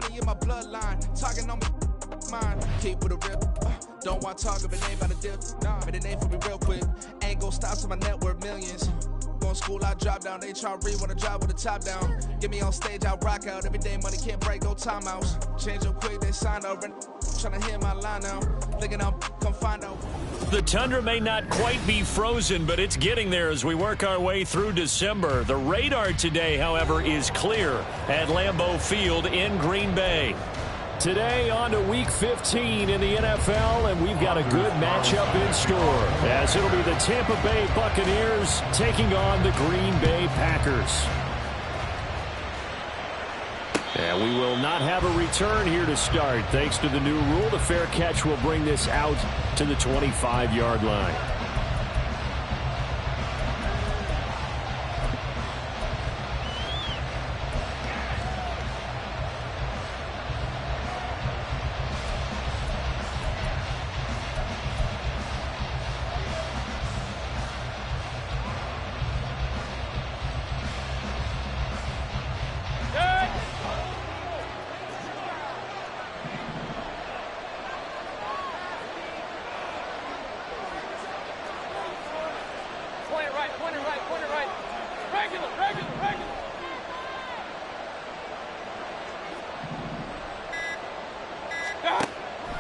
money in my bloodline. Talking on my mind. Keep with a rip. Don't want to talk if it ain't about a dip. Nah, but it ain't for me real quick. Ain't gon' stop till my net worth millions. Going school, I drop down. They try to read when I drop with the top down. Get me on stage, I rock out. Every day money can't break, no timeouts. Change up quick, they sign over. Trying to hear my line now. Thinking I'm come find out. The tundra may not quite be frozen, but it's getting there as we work our way through December. The radar today, however, is clear at Lambeau Field in Green Bay. Today on to Week 15 in the NFL, and we've got a good matchup in store, as it'll be the Tampa Bay Buccaneers taking on the Green Bay Packers. And we will not have a return here to start. Thanks to the new rule, the fair catch will bring this out to the 25-yard line.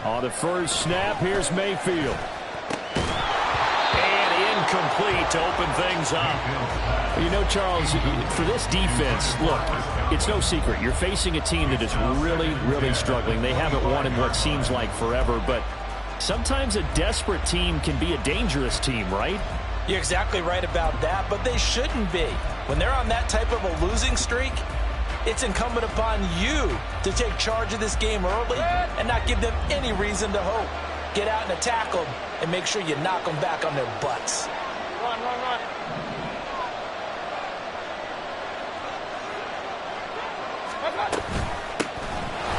On the first snap, here's Mayfield. And incomplete to open things up. You know, Charles, for this defense, look, it's no secret. You're facing a team that is really, really struggling. They haven't won in what seems like forever, but sometimes a desperate team can be a dangerous team, right? You're exactly right about that, but they shouldn't be. When they're on that type of a losing streak, it's incumbent upon you to take charge of this game early and not give them any reason to hope. Get out and attack them and make sure you knock them back on their butts. Run, run, run.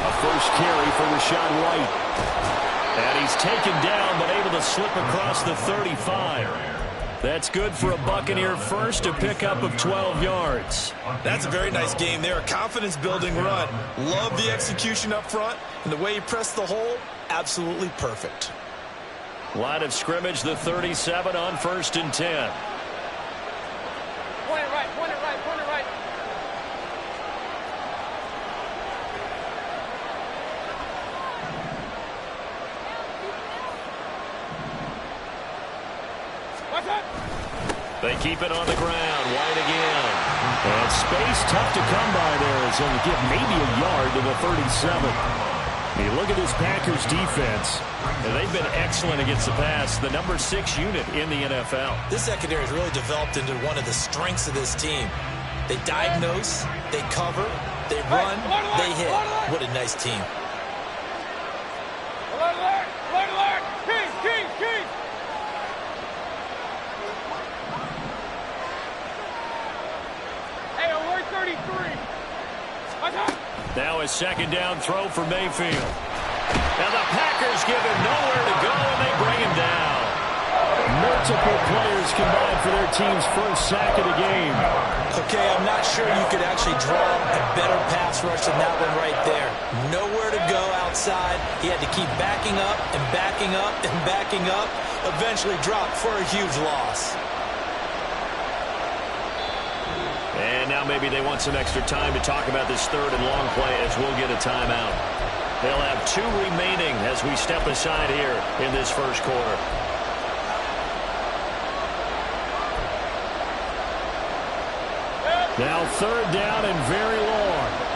A first carry for Rachaad White. And he's taken down but able to slip across the 35. That's good for a Buccaneer first, a pickup of 12 yards. That's a very nice game there. A confidence-building run. Love the execution up front. And the way he pressed the hole, absolutely perfect. Line of scrimmage, the 37 on 1st and 10. Point it right, point it right, point it right. They keep it on the ground. White again. And space tough to come by there as he'll get maybe a yard to the 37. You look at this Packers defense, and they've been excellent against the pass, the number 6 unit in the NFL. This secondary has really developed into one of the strengths of this team. They diagnose, they cover, they run, they hit. What a nice team. Now a second down throw for Mayfield. Now the Packers give him nowhere to go, and they bring him down. Multiple players combined for their team's first sack of the game. Okay, I'm not sure you could actually draw a better pass rush than that one right there. Nowhere to go outside. He had to keep backing up and backing up and backing up. Eventually dropped for a huge loss. And now maybe they want some extra time to talk about this third and long play as we'll get a timeout. They'll have 2 remaining as we step aside here in this first quarter. Now 3rd down and very long.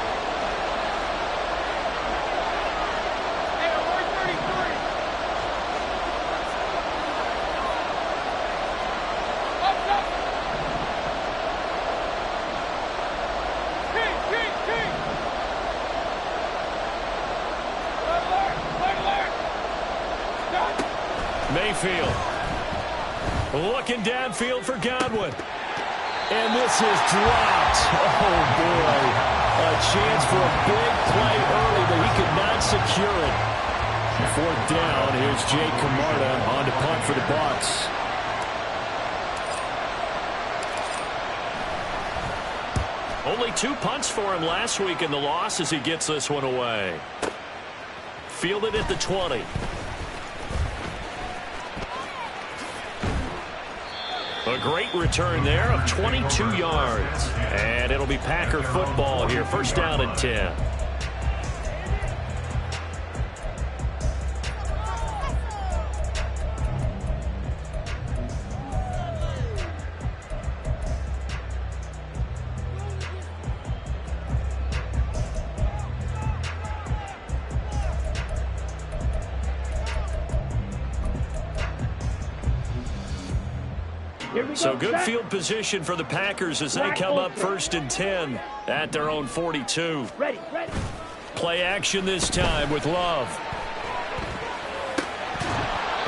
Mayfield looking downfield for Godwin. And this is dropped. Oh, boy. A chance for a big play early, but he could not secure it. 4th down. Here's Jake Camarda on to punt for the Bucs. Only 2 punts for him last week in the loss as he gets this one away. Fielded at the 20. A great return there of 22 yards. And it'll be Packer football here. First down and 10. So good field position for the Packers as they come up first and 10 at their own 42. Ready. Play action this time with Love.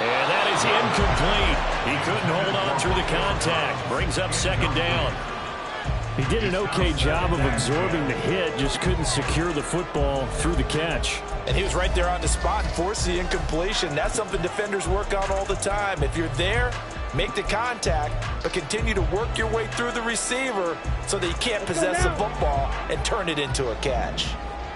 And that is incomplete. He couldn't hold on through the contact. Brings up second down. He did an okay job of absorbing the hit, just couldn't secure the football through the catch. And he was right there on the spot and forced the incompletion. That's something defenders work on all the time. If you're there, make the contact, but continue to work your way through the receiver so that you can't possess the football and turn it into a catch.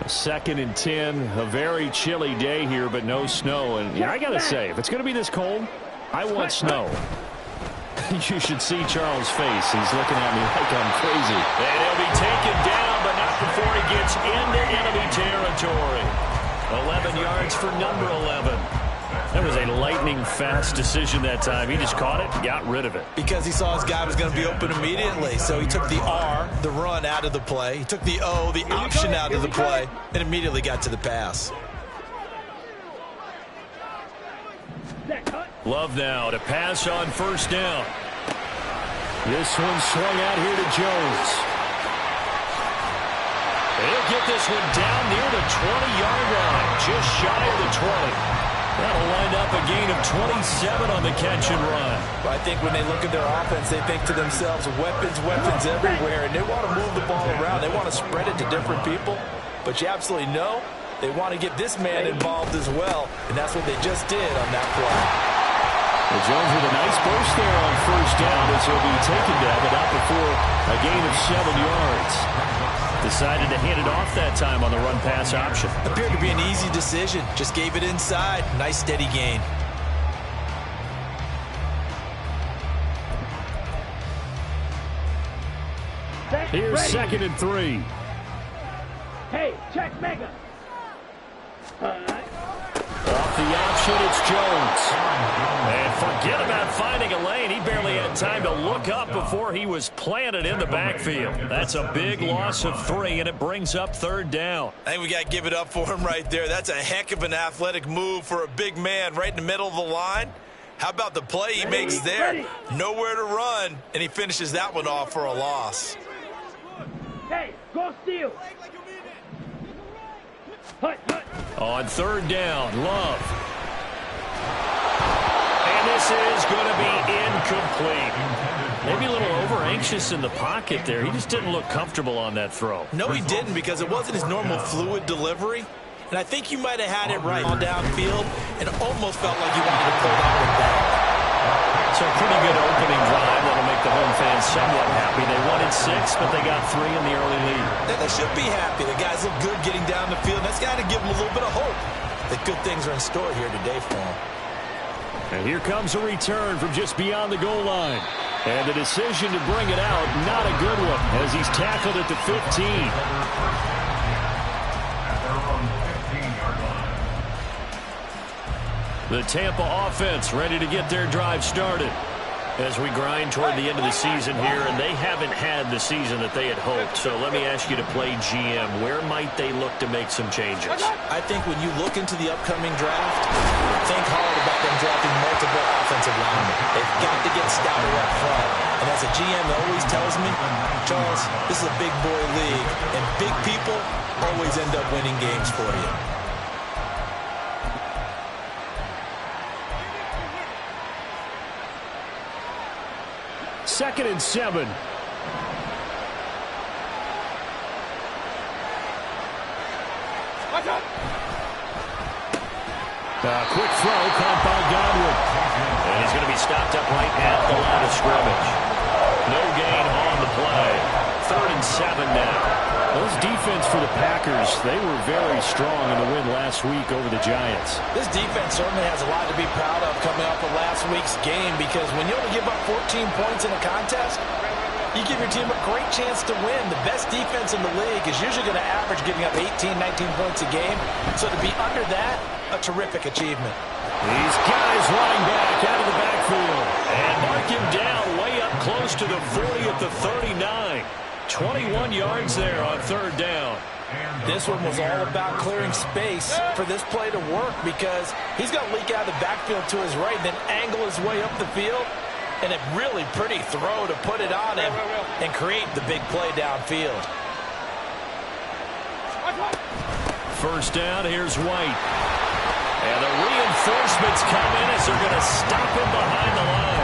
Second and 10, a very chilly day here, but no snow. And I got to say, if it's going to be this cold, I want snow. You should see Charles' face. He's looking at me like I'm crazy. And he'll be taken down, but not before he gets into enemy territory. 11 yards for number 11. That was a lightning-fast decision that time. He just caught it and got rid of it. Because he saw his guy was going to be open immediately. So he took the R, the run, out of the play. He took the O, the option, out of the play, and immediately got to the pass. Love now to pass on first down. This one swung out here to Jones. He'll get this one down near the 20-yard line, just shy of the 20. That'll wind up a gain of 27 on the catch and run. Well, I think when they look at their offense, they think to themselves, weapons everywhere, and they want to move the ball around. They want to spread it to different people, but you absolutely know they want to get this man involved as well, and that's what they just did on that play. Well, Jones with a nice burst there on first down as he'll be taken down, but not before a gain of 7 yards. Decided to hand it off that time on the run-pass option. Appeared to be an easy decision. Just gave it inside. Nice steady gain. Here's second and 3. Hey, check Mega. Off the option, it's Jones. And forget about finding a lane. He barely had time to look up before he was planted in the backfield. That's a big loss of 3, and it brings up third down. I think we got to give it up for him right there. That's a heck of an athletic move for a big man right in the middle of the line. How about the play he makes there? Nowhere to run, and he finishes that one off for a loss. Hey, go steal. On third down, Love. And this is going to be incomplete. Maybe a little over-anxious in the pocket there. He just didn't look comfortable on that throw. No, he didn't, because it wasn't his normal fluid delivery. And I think you might have had it right on downfield, and it almost felt like you wanted to pull that one back. So a pretty good opening drive that'll make the home fans somewhat happy. They wanted 6, but they got 3 in the early lead. They should be happy. The guys look good getting down the field. That's got to give them a little bit of hope that good things are in store here today for them. And here comes a return from just beyond the goal line. And the decision to bring it out, not a good one, as he's tackled at the 15. The Tampa offense ready to get their drive started as we grind toward the end of the season here, and they haven't had the season that they had hoped. So let me ask you to play GM. Where might they look to make some changes? I think when you look into the upcoming draft, think hard about them drafting multiple offensive linemen. They've got to get stouter up front. And as a GM that always tells me, Charles, this is a big boy league, and big people always end up winning games for you. Second and 7. Quick throw caught by Godwin. And he's going to be stopped up right at the line of scrimmage. No gain on the play. 3rd and 7 now. Those defense for the Packers, they were very strong in the win last week over the Giants. This defense certainly has a lot to be proud of coming off of last week's game, because when you only give up 14 points in a contest, you give your team a great chance to win. The best defense in the league is usually going to average giving up 18, 19 points a game. So to be under that, a terrific achievement. These guys running back out of the backfield. And mark him down way up close to the 40 at the 39. 21 yards there on 3rd down. This one was all about clearing space for this play to work, because he's going to leak out of the backfield to his right, then angle his way up the field. And a really pretty throw to put it on him and create the big play downfield. 1st down, here's White. And the reinforcements come in as they're going to stop him behind the line.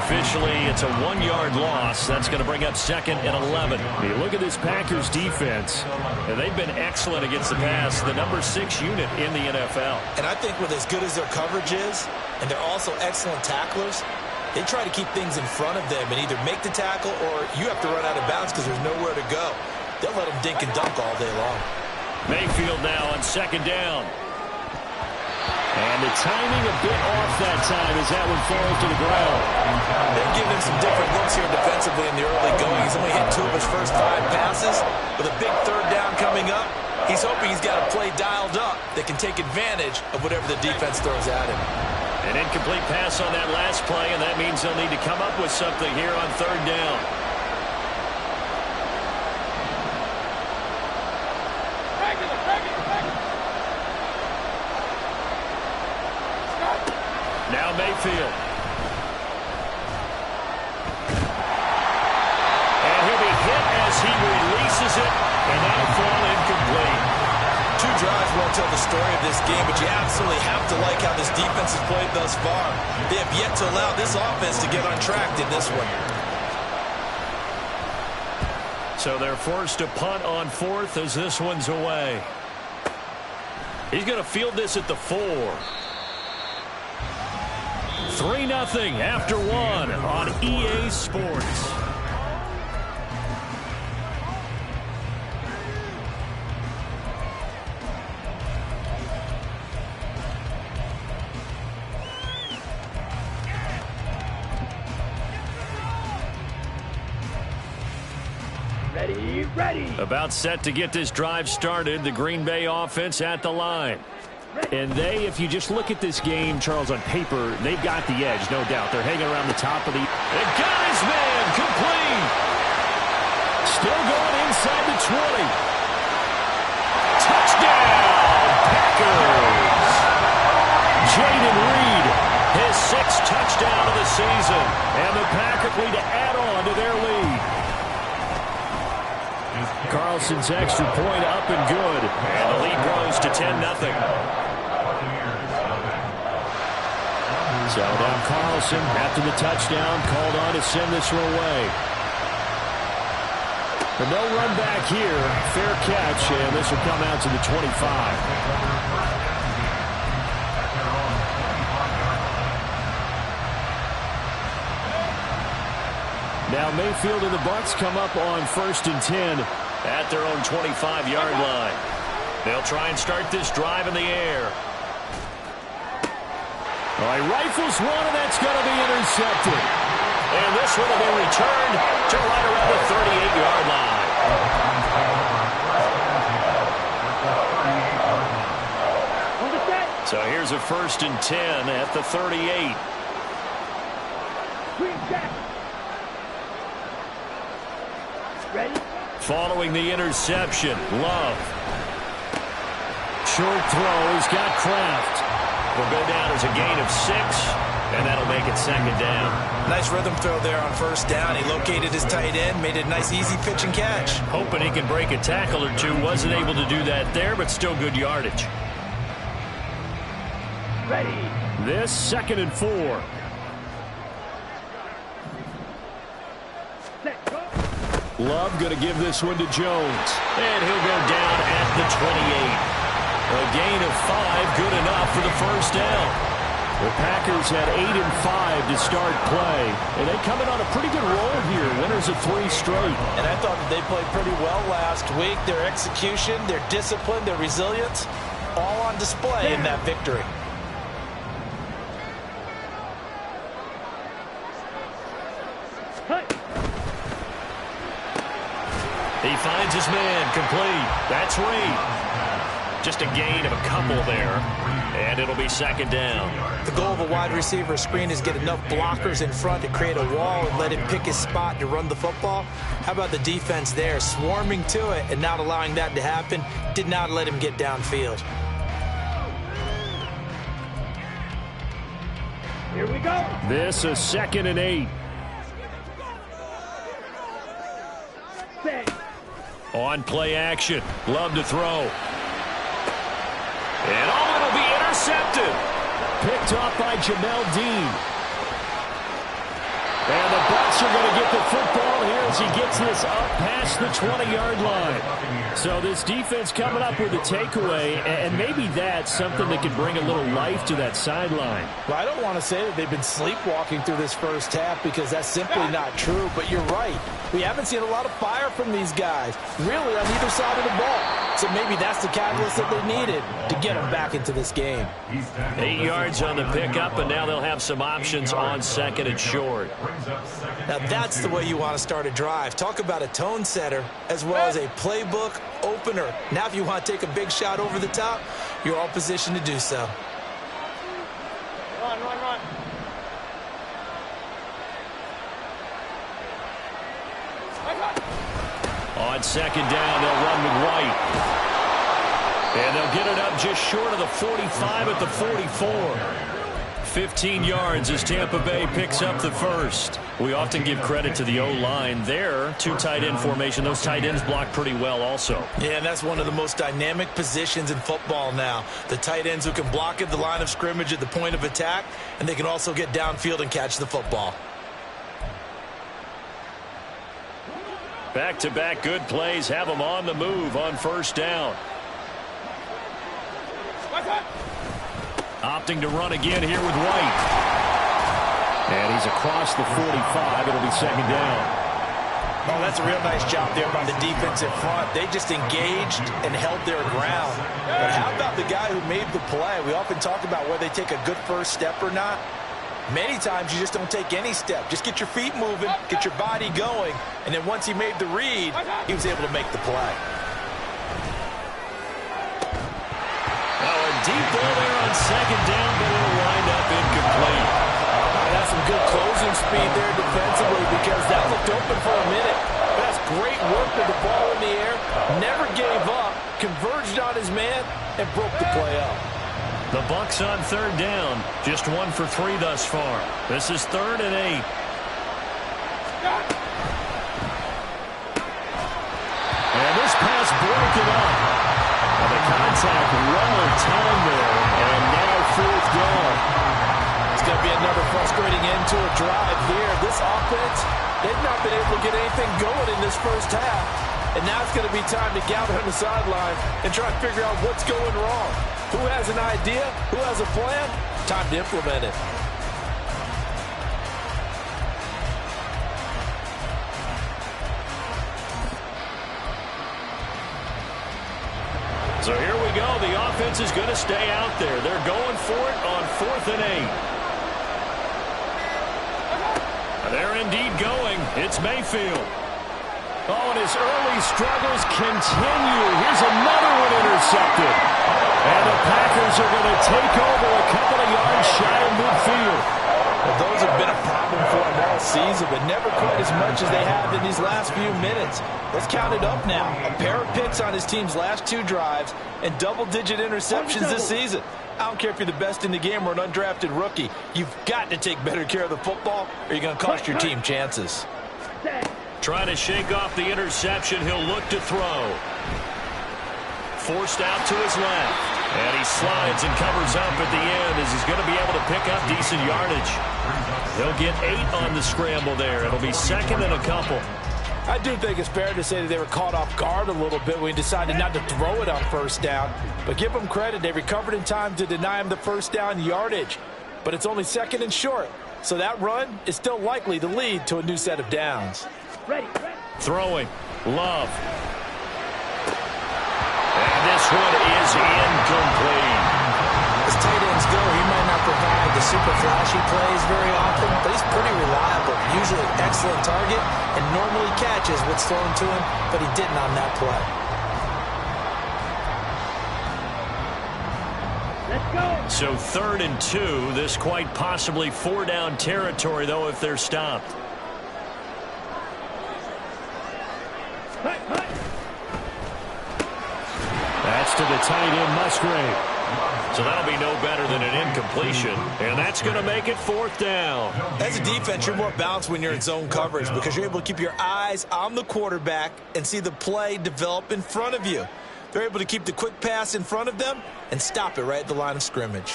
Officially, it's a 1-yard loss. That's going to bring up 2nd and 11. You look at this Packers defense, and they've been excellent against the pass, the number 6 unit in the NFL. And I think with as good as their coverage is, and they're also excellent tacklers, they try to keep things in front of them and either make the tackle or you have to run out of bounds because there's nowhere to go. They'll let them dink and dunk all day long. Mayfield now on 2nd down. And the timing a bit off that time as that one falls to the ground. They've given him some different looks here defensively in the early going. He's only hit 2 of his first 5 passes. With a big 3rd down coming up, he's hoping he's got a play dialed up that can take advantage of whatever the defense throws at him. An incomplete pass on that last play, and that means they'll need to come up with something here on 3rd down. Now Mayfield. And he'll be hit as he releases it, and that'll fall incomplete. 2 drives won't tell the story of this game, but you absolutely have to like how this defense has played thus far. They have yet to allow this offense to get untracked in this one. So they're forced to punt on 4th as this one's away. He's going to field this at the 4. 3-0 after 1 on EA Sports. Ready. About set to get this drive started. The Green Bay offense at the line. And they, if you just look at this game, Charles, on paper, they've got the edge, no doubt. They're hanging around the top of the... And got his man, complete. Still going inside the 20. Touchdown, Packers. Jayden Reed, his 6th touchdown of the season. And the Packers lead to add on to their lead. Carlson's extra point up and good. And the lead grows to 10-0. So now Carlson, after the touchdown, called on to send this one away. But no run back here. Fair catch, and this will come out to the 25. Now Mayfield and the Bucs come up on 1st and 10. At their own 25-yard line. They'll try and start this drive in the air. All right, rifles one, and that's going to be intercepted. And this one will be returned to right around the 38-yard line. So here's a 1st and 10 at the 38. Ready. Following the interception, Love. Short throw, he's got Kraft. Will go down as a gain of 6, and that'll make it 2nd down. Nice rhythm throw there on 1st down. He located his tight end, made it a nice easy pitch and catch. Hoping he can break a tackle or two. Wasn't able to do that there, but still good yardage. Ready. This 2nd and 4. Love going to give this one to Jones. And he'll go down at the 28. A gain of 5, good enough for the 1st down. The Packers had 8-5 to start play, and they come in on a pretty good roll here, winners of 3 straight. And I thought that they played pretty well last week. Their execution, their discipline, their resilience, all on display in that victory. He finds his man, complete. That's Reed. Just a gain of a couple there, and it'll be second down. The goal of a wide receiver screen is get enough blockers in front to create a wall and let him pick his spot to run the football. How about the defense there, swarming to it and not allowing that to happen? Did not let him get downfield. Here we go. This is 2nd and 8. Set. On play action, Love to throw. And it'll be intercepted. Picked off by Jamel Dean. And the Bucs are going to get the football here as he gets this up past the 20-yard line. So this defense coming up with a takeaway, and maybe that's something that can bring a little life to that sideline. Well, I don't want to say that they've been sleepwalking through this first half because that's simply not true, but you're right. We haven't seen a lot of fire from these guys, really, on either side of the ball. So maybe that's the catalyst that they needed to get them back into this game. 8 yards on the pickup, and now they'll have some options on 2nd and short. Now that's the way you want to start a drive. Talk about a tone setter as well as a playbook opener. Now if you want to take a big shot over the top, you're all positioned to do so. Run. On 2nd down, they'll run with White. And they'll get it up just short of the 45 at the 44. 15 yards as Tampa Bay picks up the first. We often give credit to the O-line there. 2 tight end formation. Those tight ends block pretty well also. Yeah, and that's one of the most dynamic positions in football now. The tight ends who can block at the line of scrimmage at the point of attack, and they can also get downfield and catch the football. Back-to-back good plays have them on the move on 1st down. Opting to run again here with White. And he's across the 45. It'll be 2nd down. Oh, that's a real nice job there by the defense in front. They just engaged and held their ground. But how about the guy who made the play? We often talk about whether they take a good first step or not. Many times you just don't take any step. Just get your feet moving, get your body going, and then once he made the read, he was able to make the play. Deep ball there on 2nd down, but it'll wind up incomplete. That's some good closing speed there defensively because that looked open for a minute. That's great work with the ball in the air. Never gave up, converged on his man, and broke the play up. The Bucs on 3rd down. Just 1 for 3 thus far. This is 3rd and 8. And this pass broken up. The contact well timed there, and now 4th down. It's going to be another frustrating end to a drive here. This offense, they've not been able to get anything going in this first half. And now it's going to be time to gather on the sideline and try to figure out what's going wrong. Who has an idea? Who has a plan? Time to implement it. So here we go. The offense is going to stay out there. They're going for it on 4th and 8. They're indeed going. It's Mayfield. Oh, and his early struggles continue. Here's another one intercepted. And the Packers are going to take over a couple of yards shy of midfield. Well, those have been a problem for him all season, but never quite as much as they have in these last few minutes. Let's count it up now. A pair of picks on his team's last 2 drives and double-digit interceptions this season. I don't care if you're the best in the game or an undrafted rookie. You've got to take better care of the football or you're going to cost your team chances. Trying to shake off the interception. He'll look to throw. Forced out to his left. And he slides and covers up at the end as he's going to be able to pick up decent yardage. He'll get 8 on the scramble there. It'll be 2nd and a couple. I do think it's fair to say that they were caught off guard a little bit when he decided not to throw it on 1st down. But give them credit. They recovered in time to deny him the 1st down yardage. but it's only 2nd and short. So that run is still likely to lead to a new set of downs. Ready. Throwing. Love. And this one is incomplete. As tight ends go, he might not provide the super flashy plays very often, but he's pretty reliable. Usually an excellent target and normally catches what's thrown to him, but he didn't on that play. Let's go. So 3rd and 2. This quite possibly 4-down territory, though, if they're stopped. Cut. That's to the tight end, Musgrave. So that'll be no better than an incompletion, and that's going to make it 4th down. As a defense, you're more balanced when you're in zone coverage because you're able to keep your eyes on the quarterback and see the play develop in front of you. They're able to keep the quick pass in front of them and stop it right at the line of scrimmage.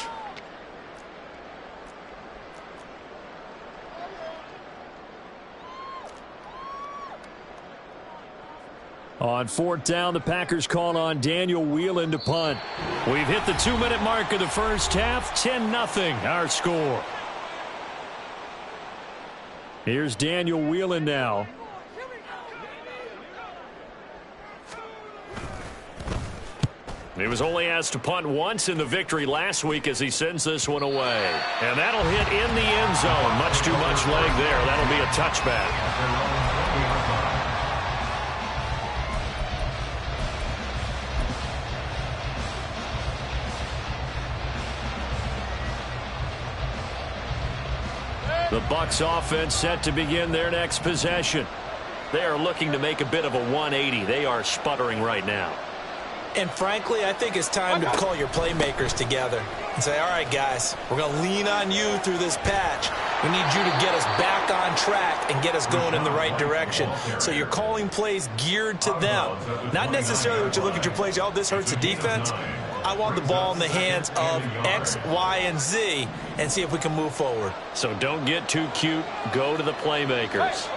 On 4th down, the Packers call on Daniel Whelan to punt. We've hit the 2-minute mark of the first half. 10-0 our score. Here's Daniel Whelan now. He was only asked to punt once in the victory last week as he sends this one away. And that'll hit in the end zone. Much too much leg there. That'll be a touchback. The Bucs offense set to begin their next possession. They are looking to make a bit of a 180. They are sputtering right now. And frankly, I think it's time to call your playmakers together and say, all right, guys, we're going to lean on you through this patch. We need you to get us back on track and get us going in the right direction. So you're calling plays geared to them. Not necessarily what you look at your plays, oh, this hurts the defense. I want the ball in the hands of X, Y, and Z and see if we can move forward. So don't get too cute. Go to the playmakers.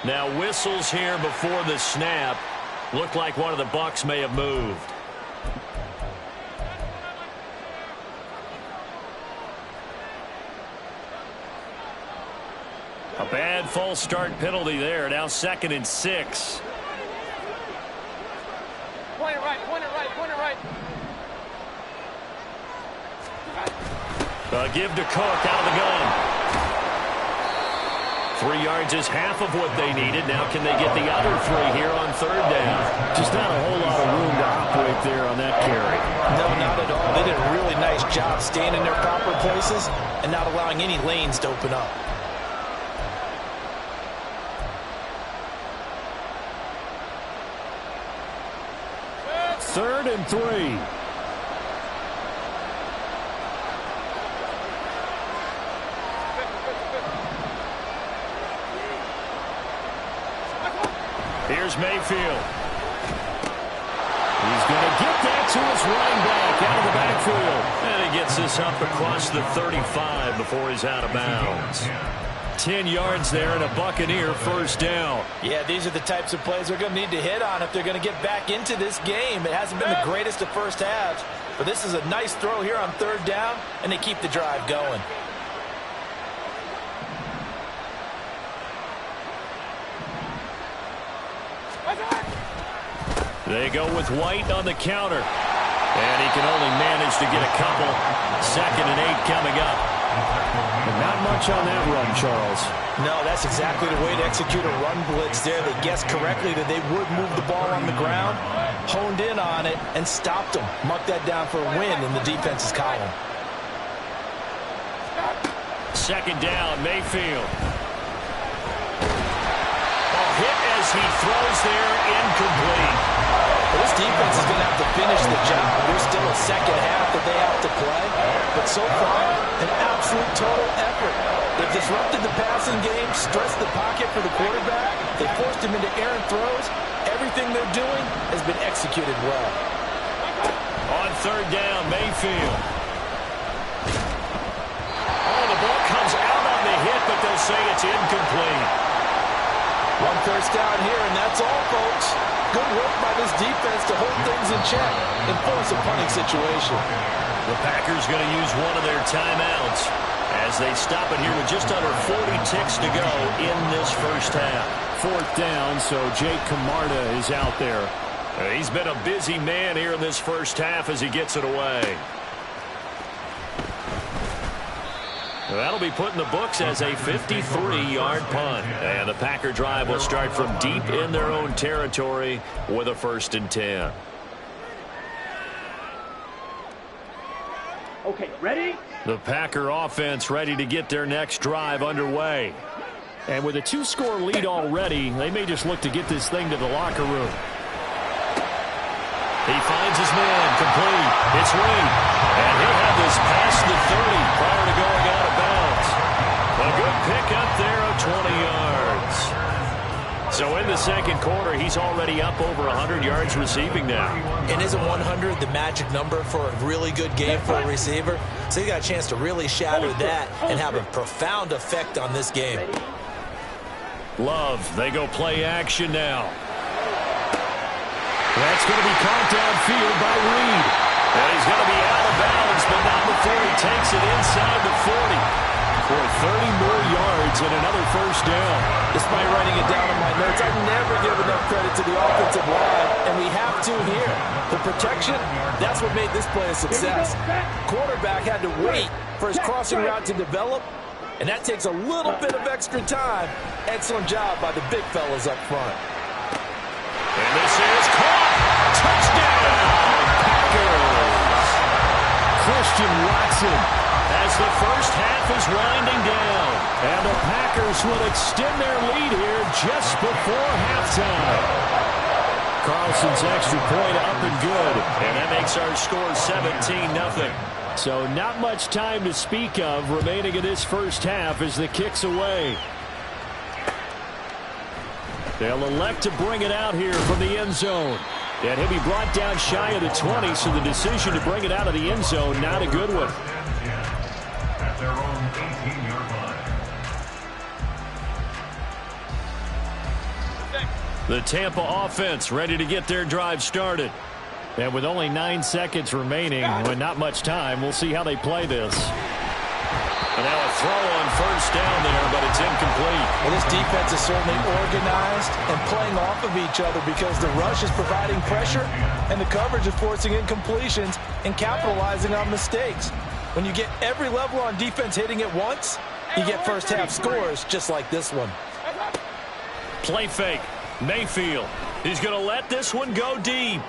Now whistles here before the snap. Looked like one of the Bucs may have moved. A bad false start penalty there. Now 2nd and 6. Point it right. A give to Cook out of the gun. 3 yards is half of what they needed. Now can they get the other 3 here on 3rd down? Just not a whole lot of room to operate there on that carry. No, not at all. They did a really nice job staying in their proper places and not allowing any lanes to open up. Third and 3. Here's Mayfield. He's going to get that to his running back out of the backfield. And he gets this up across the 35 before he's out of bounds. 10 yards there and a Buccaneer 1st down. Yeah, these are the types of plays they're going to need to hit on if they're going to get back into this game. It hasn't been the greatest of first halves, but this is a nice throw here on 3rd down, and they keep the drive going. They go with White on the counter. And he can only manage to get a couple. 2nd and 8 coming up. And not much on that run, Charles. No, that's exactly the way to execute a run blitz there. They guessed correctly that they would move the ball on the ground, honed in on it, and stopped them. Mark that down for a win in the defense's column. 2nd down, Mayfield. Hit as he throws there, incomplete. Well, this defense is going to have to finish the job. There's still a 2nd half that they have to play. But so far, an absolute total effort. They've disrupted the passing game, stressed the pocket for the quarterback. They forced him into errant throws. Everything they're doing has been executed well. On 3rd down, Mayfield. Oh, the ball comes out on the hit, but they'll say it's incomplete. One first down here, and that's all, folks. Good work by this defense to hold things in check and force a punting situation. The Packers going to use one of their timeouts as they stop it here with just under 40 ticks to go in this first half. Fourth down, so Jake Camarda is out there. He's been a busy man here in this first half as he gets it away. That'll be put in the books as a 53-yard punt. And the Packer drive will start from deep in their own territory with a 1st and 10. Okay, ready? The Packer offense ready to get their next drive underway. And with a 2-score lead already, they may just look to get this thing to the locker room. He finds his man, complete. It's Reed. And he'll have this past the 30 prior to going out of bounds. A good pickup there of 20 yards. So in the second quarter, he's already up over 100 yards receiving now. And isn't 100 the magic number for a really good game for a receiver? So he got a chance to really shatter that and have a profound effect on this game. Love, they go play action now. That's going to be caught downfield by Reed. And he's going to be out of bounds, but not before he takes it inside the 40. For 30 more yards and another first down. Despite writing it down in my notes, I never give enough credit to the offensive line, and we have to here. The protection, that's what made this play a success. Quarterback had to wait for his crossing route to develop, and that takes a little bit of extra time. Excellent job by the big fellas up front. And this is caught. Touchdown, Packers. Christian Watson. As the first half is winding down. And the Packers will extend their lead here just before halftime. Carlson's extra point up and good. And that makes our score 17-0. So not much time to speak of remaining in this first half as the kick's away. They'll elect to bring it out here from the end zone. And he'll be brought down shy of the 20, so the decision to bring it out of the end zone, not a good one. At their own 18-yard line. The Tampa offense ready to get their drive started. And with only 9 seconds remaining, with not much time, we'll see how they play this. And now a throw on first down there, but it's incomplete. Well, this defense is certainly organized and playing off of each other because the rush is providing pressure and the coverage is forcing incompletions and capitalizing on mistakes. When you get every level on defense hitting at once, you get first half scores just like this one. Play fake. Mayfield. He's going to let this one go deep.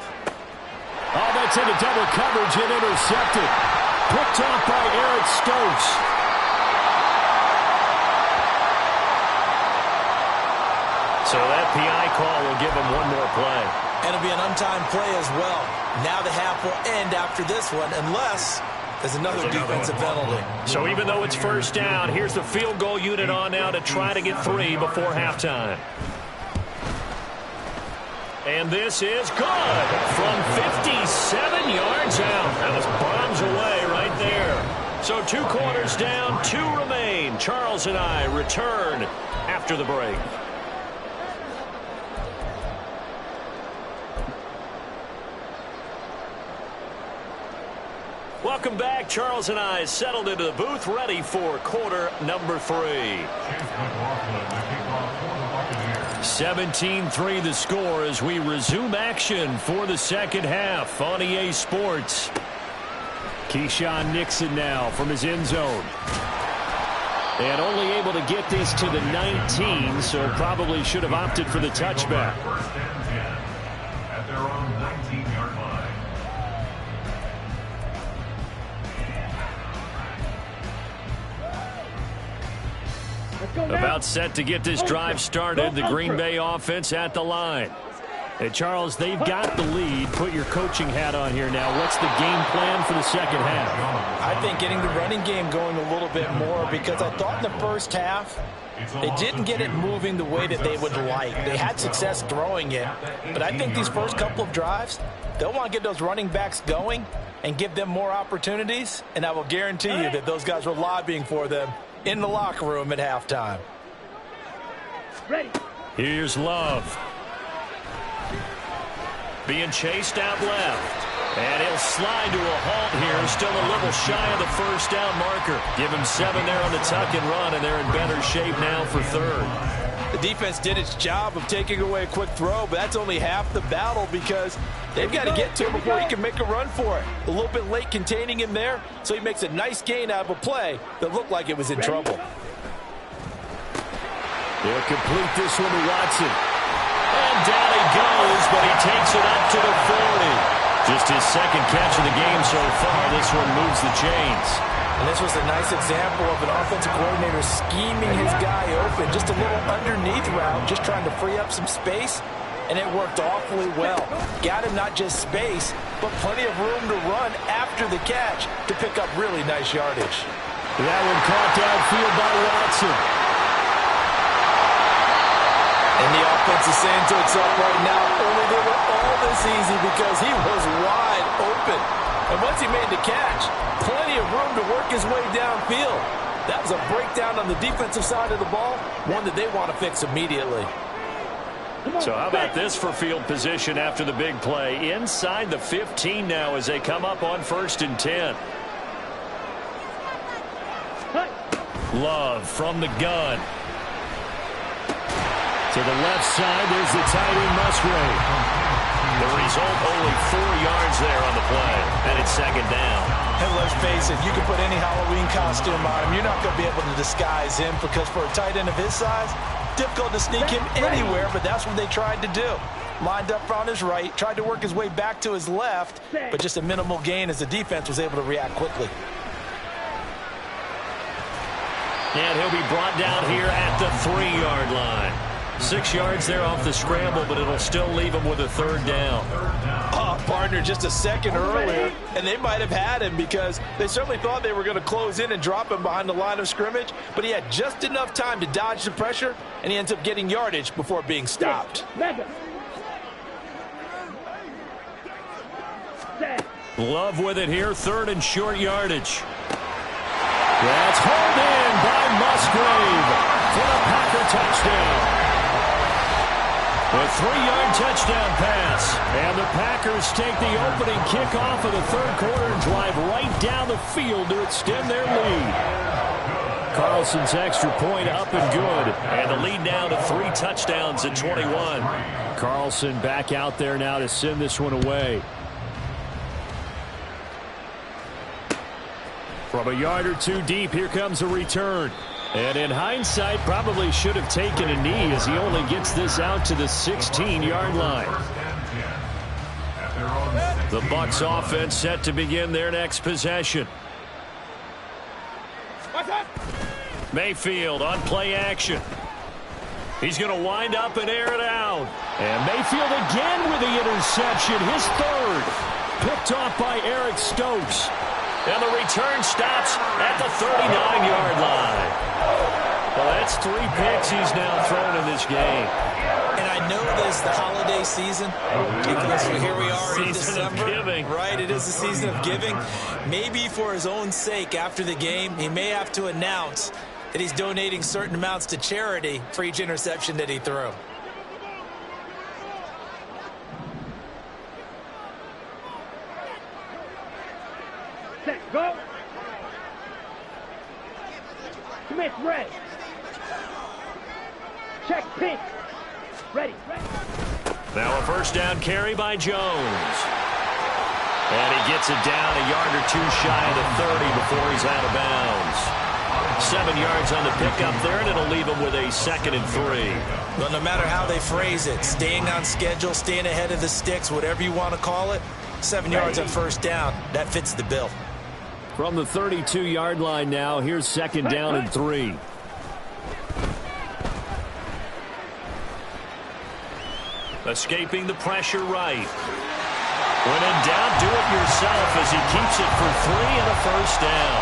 Oh, that's into double coverage and intercepted. Picked off by Eric Stokes. So that PI call will give him one more play. And it'll be an untimed play as well. Now the half will end after this one unless there's another defensive penalty. So even though it's first down, here's the field goal unit on now to try to get 3 before halftime. And this is good from 57 yards out. That was bombs away right there. So 2 quarters down, 2 remain. Charles and I return after the break. Welcome back. Charles and I settled into the booth, ready for quarter number 3. 17-3 the score as we resume action for the second half on EA Sports. Keyshawn Nixon now from his end zone. And only able to get this to the 19, so probably should have opted for the touchback. First and 10 at their own 19-yard line. About set to get this drive started. The Green Bay offense at the line. Hey, Charles, they've got the lead. Put your coaching hat on here now. What's the game plan for the second half? I think getting the running game going a little bit more because I thought in the first half they didn't get it moving the way that they would like. They had success throwing it, but I think these first couple of drives, they'll want to get those running backs going and give them more opportunities, and I will guarantee you that those guys were lobbying for them in the locker room at halftime. Ready. Here's Love. Being chased out left. And he'll slide to a halt here. Still a little shy of the first down marker. Give him 7 there on the tuck and run, and they're in better shape now for third. The defense did its job of taking away a quick throw, but that's only half the battle because they've got to get to him before he can make a run for it. A little bit late containing him there, so he makes a nice gain out of a play that looked like it was in trouble. They'll complete this one to Watson. And down he goes, but he takes it up to the 40. Just his second catch of the game so far. This one moves the chains. And this was a nice example of an offensive coordinator scheming his guy open. Just a little underneath route, just trying to free up some space, and it worked awfully well. Got him not just space, but plenty of room to run after the catch to pick up really nice yardage. That one caught downfield by Watson. And the offense is saying to itself right now, only they were all this easy because he was wide open. And once he made the catch, plenty of room to work his way downfield. That was a breakdown on the defensive side of the ball, one that they want to fix immediately. So how about this for field position after the big play? Inside the 15 now as they come up on 1st and 10. Love from the gun. To the left side, there's the tight end Musgrave. The result, only 4 yards there on the play, and it's 2nd down. And let's face it, you can put any Halloween costume on him. You're not going to be able to disguise him because for a tight end of his size, difficult to sneak him anywhere, but that's what they tried to do. Lined up on his right, tried to work his way back to his left, but just a minimal gain as the defense was able to react quickly. And he'll be brought down here at the 3-yard line. 6 yards there off the scramble, but it'll still leave him with a 3rd down. Oh, partner, just a second earlier, and they might have had him because they certainly thought they were going to close in and drop him behind the line of scrimmage, but he had just enough time to dodge the pressure, and he ends up getting yardage before being stopped. Love with it here, 3rd and short yardage. That's hauled in by Musgrave for the Packer touchdown. A 3-yard touchdown pass. And the Packers take the opening kickoff of the 3rd quarter and drive right down the field to extend their lead. Carlson's extra point up and good. And the lead now to 3 touchdowns at 21. Carlson back out there now to send this one away. From a yard or 2 deep, here comes a return. And in hindsight, probably should have taken a knee as he only gets this out to the 16-yard line. The Bucs offense set to begin their next possession. Mayfield on play action. He's going to wind up and air it out. And Mayfield again with the interception, his 3rd. Picked off by Eric Stokes. And the return stops at the 39-yard line. Well, that's 3 picks he's now thrown in this game. And I know this the holiday season because here we are in December. Of giving. Right, it is the season of giving. Maybe for his own sake after the game, he may have to announce that he's donating certain amounts to charity for each interception that he threw. Go. Commit, ready. Check, pink. Ready. Now a 1st down carry by Jones. And he gets it down a yard or 2 shy of the 30 before he's out of bounds. 7 yards on the pickup there, and it'll leave him with a 2nd and 3. Well, no matter how they phrase it, staying on schedule, staying ahead of the sticks, whatever you want to call it, 7 yards on 1st down, that fits the bill. From the 32-yard line now, here's 2nd down and 3. Escaping the pressure right. When in doubt, do it yourself as he keeps it for 3 and a 1st down.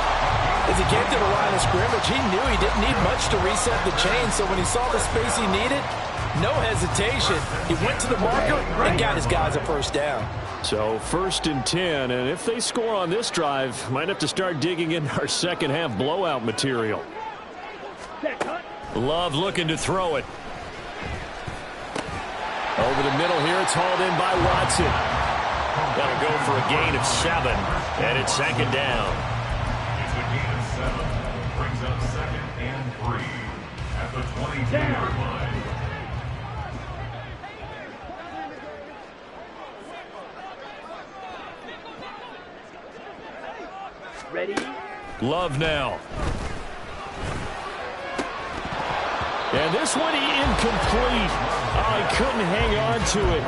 As he came to the line of scrimmage, he knew he didn't need much to reset the chain, so when he saw the space he needed, no hesitation. He went to the marker and got his guys a 1st down. So 1st and 10, and if they score on this drive, might have to start digging in our second half blowout material. Love looking to throw it. Over the middle here, it's hauled in by Watson. That'll go for a gain of 7, and it's second down. It's a gain of 7. Brings up 2nd and 3 at the 22-yard line. Ready? Love now. And this one incomplete. Oh, he couldn't hang on to it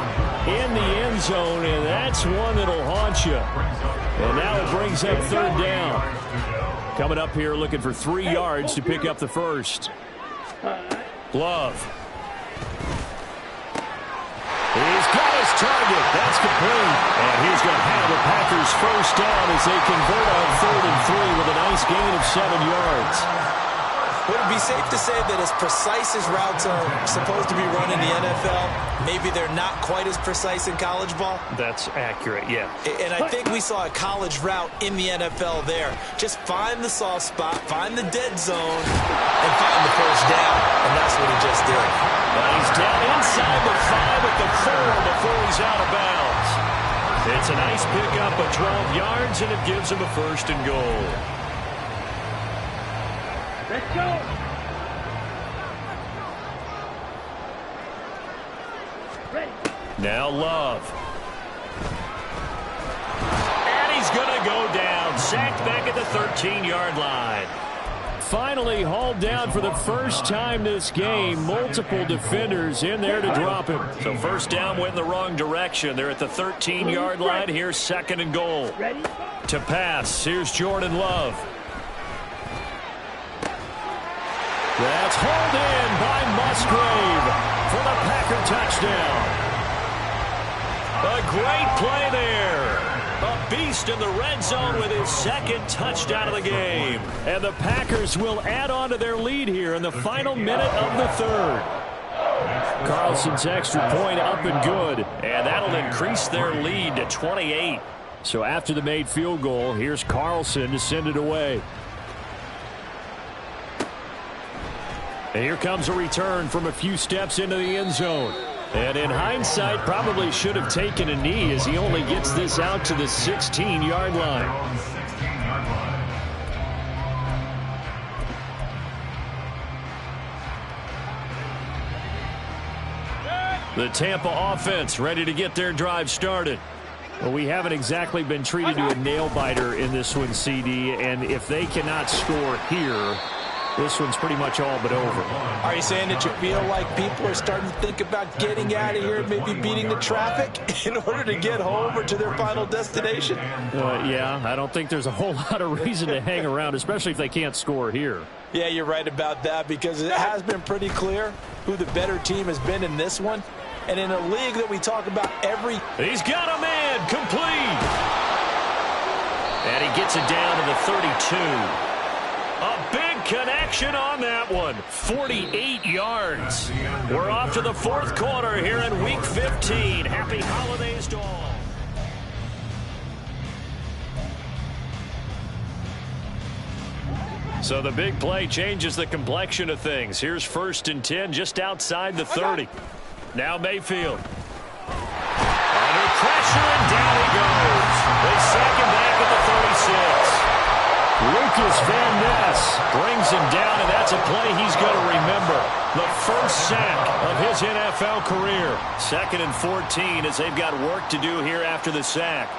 in the end zone, and that's one that'll haunt you. And now it brings up third down. Coming up here looking for 3 yards to pick up the first. Love. He's got his target. That's complete. And he's going to have the Packers first down as they convert on 3rd and 3 with a nice gain of 7 yards. Would it be safe to say that as precise as routes are supposed to be run in the NFL, maybe they're not quite as precise in college ball? That's accurate, yeah. And I think we saw a college route in the NFL there. Just find the soft spot, find the dead zone, and find the first down. And that's what he just did. But he's down inside the 5 at the 4 before he's out of bounds. It's a nice pickup of 12 yards, and it gives him a first and goal. Let's go. Ready. Now Love. And he's going to go down. Sacked back at the 13-yard line. Finally hauled down for the first time this game. Multiple defenders in there to drop him. So first down went in the wrong direction. They're at the 13-yard line. Here's 2nd and goal. Ready? To pass. Here's Jordan Love. That's hauled in by Musgrave for the Packer touchdown. A great play there. A beast in the red zone with his 2nd touchdown of the game. And the Packers will add on to their lead here in the final minute of the 3rd. Carlson's extra point up and good. And that'll increase their lead to 28. So after the made field goal, here's Carlson to send it away. And here comes a return from a few steps into the end zone. And in hindsight, probably should have taken a knee as he only gets this out to the 16-yard line. The Tampa offense ready to get their drive started. Well, we haven't exactly been treated to a nail-biter in this one, CD, and if they cannot score here, this one's pretty much all but over. Are you saying that you feel like people are starting to think about getting out of here and maybe beating the traffic in order to get home or to their final destination? Yeah, I don't think there's a whole lot of reason to hang around, especially if they can't score here. Yeah, you're right about that because it has been pretty clear who the better team has been in this one. And in a league that we talk about every... He's got a man, complete! And he gets it down to the 32. A big connection on that one. 48 yards. We're off to the 4th quarter here in Week 15. Happy holidays to all. So the big play changes the complexion of things. Here's 1st and 10 just outside the 30. Now Mayfield. Under pressure, and down he goes. They sack him back at the 36. Lucas Van Ness brings him down, and that's a play he's going to remember. The first sack of his NFL career. 2nd and 14 as they've got work to do here after the sack.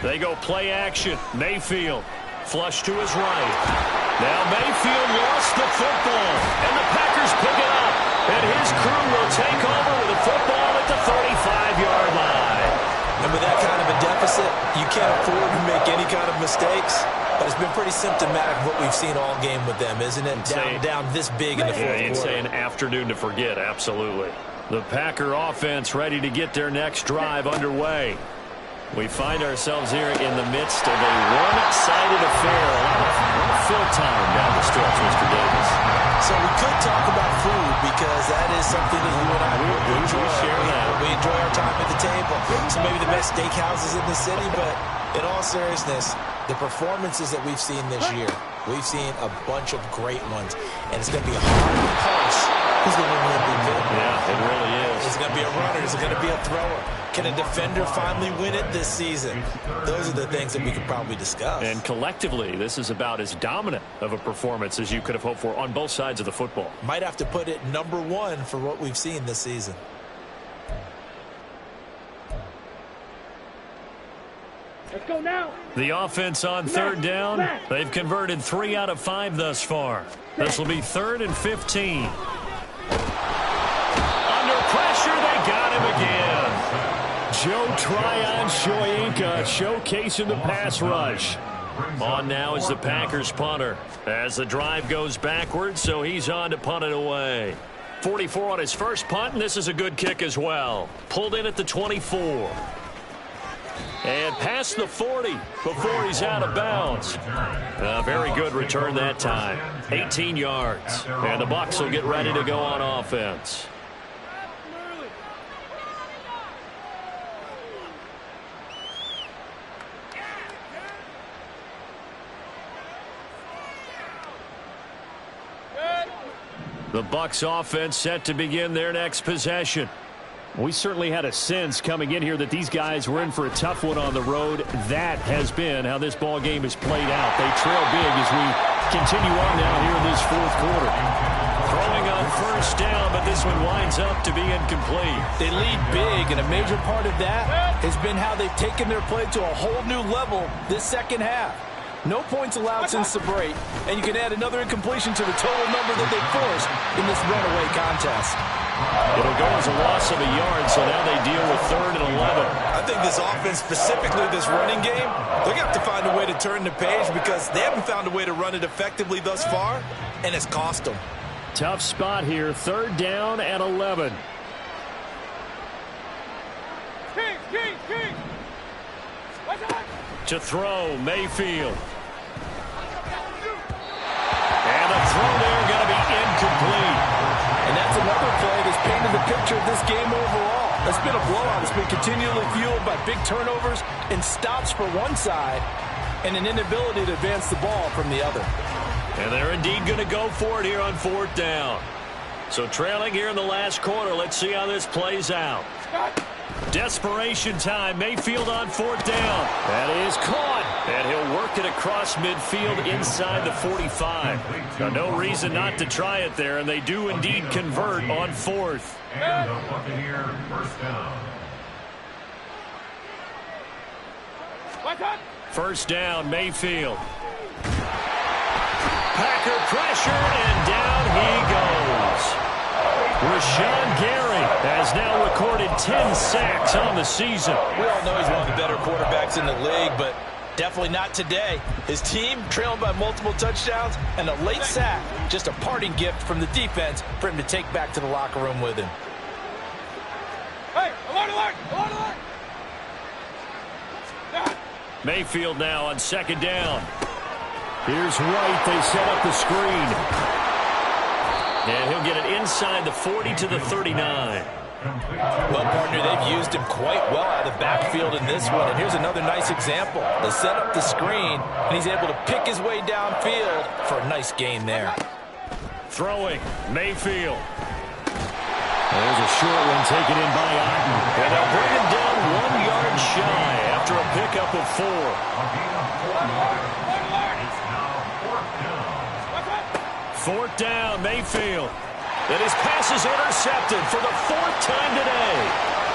They go play action. Mayfield flush to his right. Now Mayfield lost the football, and the Packers pick it up. And his crew will take over with the football at the 35-yard line. And with that kind of a deficit, you can't afford to make any kind of mistakes. But it's been pretty symptomatic of what we've seen all game with them, isn't it? Down this big in the 4th quarter. You'd say an afternoon to forget, absolutely. The Packer offense ready to get their next drive underway. We find ourselves here in the midst of a one-sided affair. A lot of fill time down the stretch, Mr. Davis. So we could talk about food because that is something that you and I really enjoy. We enjoy our time at the table. So maybe the best steakhouses in the city, but in all seriousness, The performances that we've seen this year, we've seen a bunch of great ones, and it's going to be hard to parse who's going to win the MVP. Yeah, it really is. Is it going to be a runner? Is it going to be a thrower? Can a defender finally win it this season? Those are the things that we could probably discuss. And collectively, this is about as dominant of a performance as you could have hoped for on both sides of the football. Might have to put it #1 for what we've seen this season. Let's go now. The offense on third down. They've converted 3 out of 5 thus far. This will be 3rd and 15. Under pressure, they got him again. Joe Tryon-Shoyinka showcasing the pass rush. On now is the Packers punter as the drive goes backwards, so he's on to punt it away. 44 on his first punt, and this is a good kick as well. Pulled in at the 24. And past the 40 before he's out of bounds. A very good return that time. 18 yards. And the Bucs will get ready to go on offense. The Bucs offense set to begin their next possession. We certainly had a sense coming in here that these guys were in for a tough one on the road. That has been how this ball game has played out. They trail big as we continue on now here in this fourth quarter. Throwing on first down, but this one winds up to be incomplete. They lead big, and a major part of that has been how they've taken their play to a whole new level this second half. No points allowed since the break, and you can add another incompletion to the total number that they forced in this runaway contest. It'll go as a loss of a yard, so now they deal with 3rd and 11. I think this offense, specifically this running game, they're going to have to find a way to turn the page because they haven't found a way to run it effectively thus far, and it's cost them. Tough spot here, 3rd down and 11. King. To throw, Mayfield. And the throw there going to be incomplete. And that's another play that's painted the picture of this game overall. It's been a blowout. It's been continually fueled by big turnovers and stops for one side and an inability to advance the ball from the other. And they're indeed going to go for it here on 4th down. So trailing here in the last quarter. Let's see how this plays out. Desperation time. Mayfield on 4th down. That is caught. And he'll work it across midfield inside the 45. Now, no reason not to try it there, and they do indeed convert on 4th. And the Buccaneer first down. First down, Mayfield. Packer pressure, and down he goes. Rashawn Gary has now recorded 10 sacks on the season. We all know he's one of the better quarterbacks in the league, but definitely not today. His team trailing by multiple touchdowns and a late sack. Just a parting gift from the defense for him to take back to the locker room with him. Hey, alert! Mayfield now on 2nd down. Here's White. They set up the screen. And he'll get it inside the 40 to the 39. Well, partner, they've used him quite well out of the backfield in this one. And here's another nice example. They set up the screen, and he's able to pick his way downfield for a nice gain there. Throwing, Mayfield. There's a short one taken in by Otten. And they'll bring him down 1 yard shy after a pickup of 4. Fourth down, Mayfield. And his pass is intercepted for the 4th time today.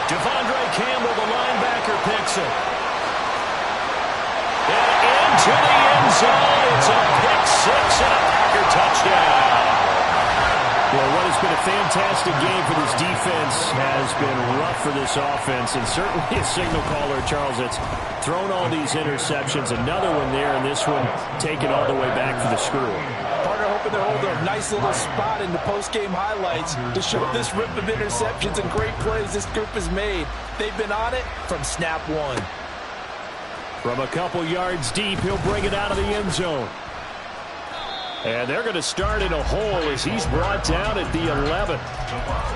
Devondre Campbell, the linebacker, picks it. And into the end zone. It's a pick 6 and a Packer touchdown. Well, what has been a fantastic game for this defense has been rough for this offense, and certainly a signal caller, Charles, that's thrown all these interceptions. Another one there, and this one taken all the way back for the screw. Partner hoping to hold a nice little spot in the post-game highlights to show this rip of interceptions and great plays this group has made. They've been on it from snap 1. From a couple yards deep, he'll bring it out of the end zone. And they're going to start in a hole as he's brought down at the 11.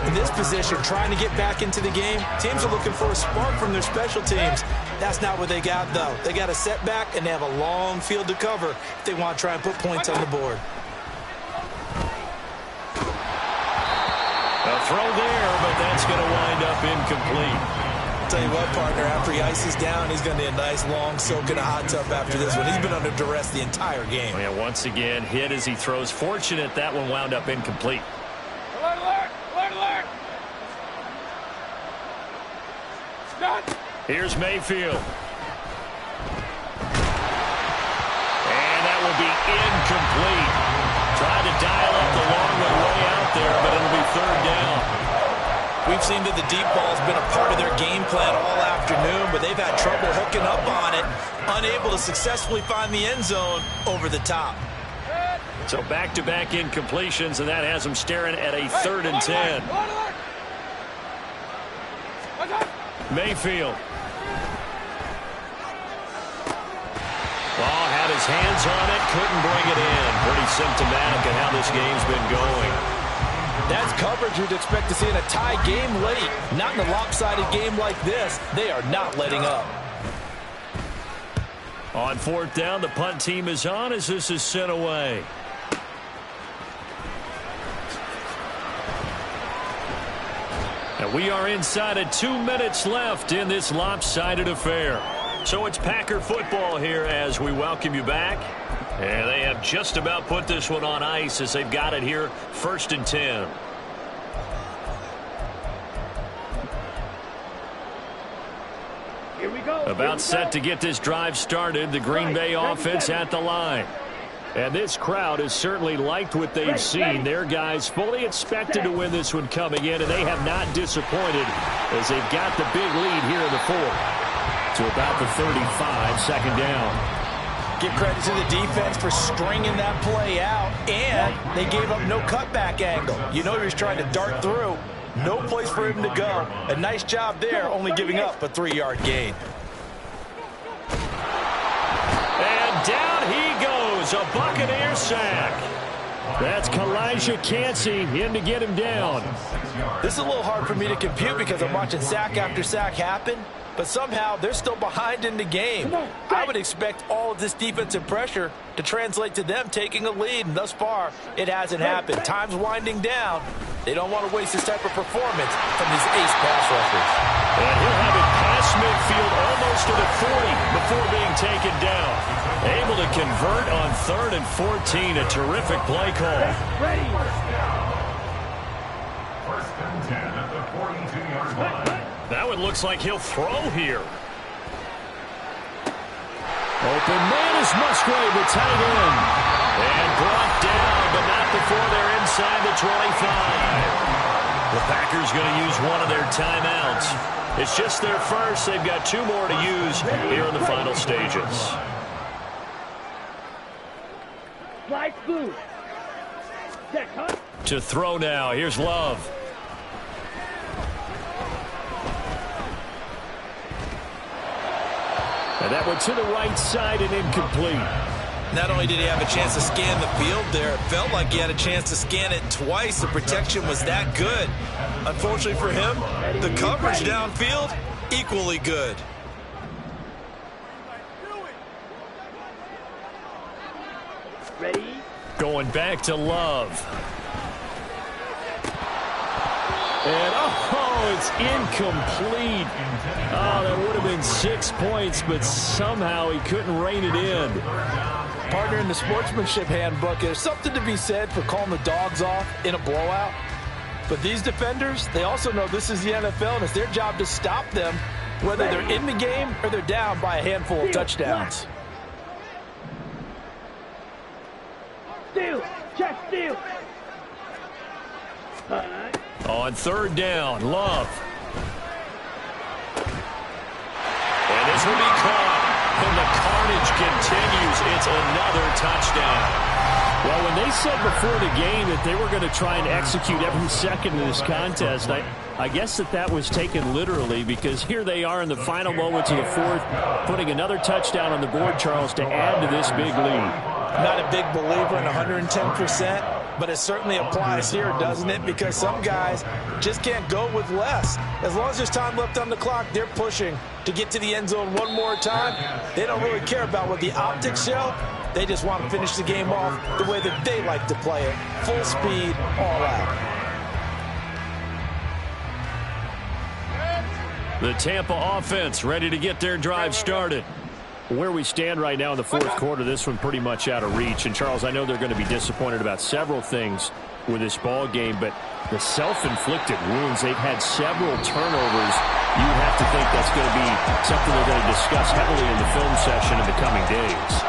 In this position, trying to get back into the game, teams are looking for a spark from their special teams. That's not what they got, though. They got a setback, and they have a long field to cover if they want to try and put points on the board. A throw there, but that's going to wind up incomplete. I'll tell you what, partner, after he ices down, he's going to need a nice long soak in a hot tub after this one. He's been under duress the entire game. Yeah, once again, hit as he throws. Fortunate that one wound up incomplete. Alert, alert, alert, alert. Stop. Here's Mayfield. And that will be incomplete. Trying to dial up the long way out there, but it'll be third down. We've seen that the deep ball has been a part of their game plan all afternoon, but they've had trouble hooking up on it, unable to successfully find the end zone over the top. So back-to-back incompletions, and that has them staring at a 3rd and 10. Mayfield. Ball had his hands on it, couldn't bring it in. Pretty symptomatic of how this game's been going. That's coverage you'd expect to see in a tie game late. Not in a lopsided game like this. They are not letting up. On 4th down, the punt team is on as this is sent away. And we are inside of 2 minutes left in this lopsided affair. So it's Packer football here as we welcome you back. And they have just about put this one on ice as they've got it here, 1st and 10. Here we go. About set to get this drive started. The Green Bay offense at the line. And this crowd has certainly liked what they've seen. Their guys fully expected to win this one coming in, and they have not disappointed as they've got the big lead here in the 4th. To about the 35, 2nd down. Give credit to the defense for stringing that play out, and they gave up no cutback angle. You know he was trying to dart through. No place for him to go. A nice job there, only giving up a 3-yard gain. And down he goes, a Buccaneer sack. That's Kalijah Kancey in to get him down. This is a little hard for me to compute because I'm watching sack after sack happen, but somehow they're still behind in the game. I would expect all of this defensive pressure to translate to them taking a lead, and thus far, it hasn't happened. Time's winding down. They don't want to waste this type of performance from these ace pass rushers. And he'll have it past midfield almost to the 40 before being taken down. Able to convert on 3rd and 14. A terrific play call. Ready. 1st and 10 at the 42-yard line. That one looks like he'll throw here. Open man is Musgrave, the tight end. And brought down, but not before they're inside the 25. The Packers going to use one of their timeouts. It's just their first. They've got 2 more to use here in the final stages. Slide blue. Set, huh? To throw now. Here's Love. And that one to the right side and incomplete. Not only did he have a chance to scan the field there, it felt like he had a chance to scan it twice. The protection was that good. Unfortunately for him, the coverage downfield, equally good. Ready. Going back to Love. And, oh, it's incomplete. Oh, that would have been 6 points, but somehow he couldn't rein it in. Partner, in the sportsmanship handbook, there's something to be said for calling the dogs off in a blowout. But these defenders, they also know this is the NFL, and it's their job to stop them, whether they're in the game or they're down by a handful of touchdowns. Steal. Check steal. On 3rd down, Love. And this will be caught. And the carnage continues. It's another touchdown. Well, when they said before the game that they were going to try and execute every second of this contest, I guess that was taken literally, because here they are in the final moments of the 4th, putting another touchdown on the board, Charles, to add to this big lead. I'm not a big believer in 110%. But it certainly applies here, doesn't it? Because some guys just can't go with less. As long as there's time left on the clock, they're pushing to get to the end zone one more time. They don't really care about what the optics show. They just want to finish the game off the way that they like to play it. Full speed, all out. The Tampa offense ready to get their drive started. Where we stand right now in the fourth quarter, this one pretty much out of reach. And, Charles, I know they're going to be disappointed about several things with this ball game, but the self-inflicted wounds, they've had several turnovers. You have to think that's going to be something they're going to discuss heavily in the film session in the coming days.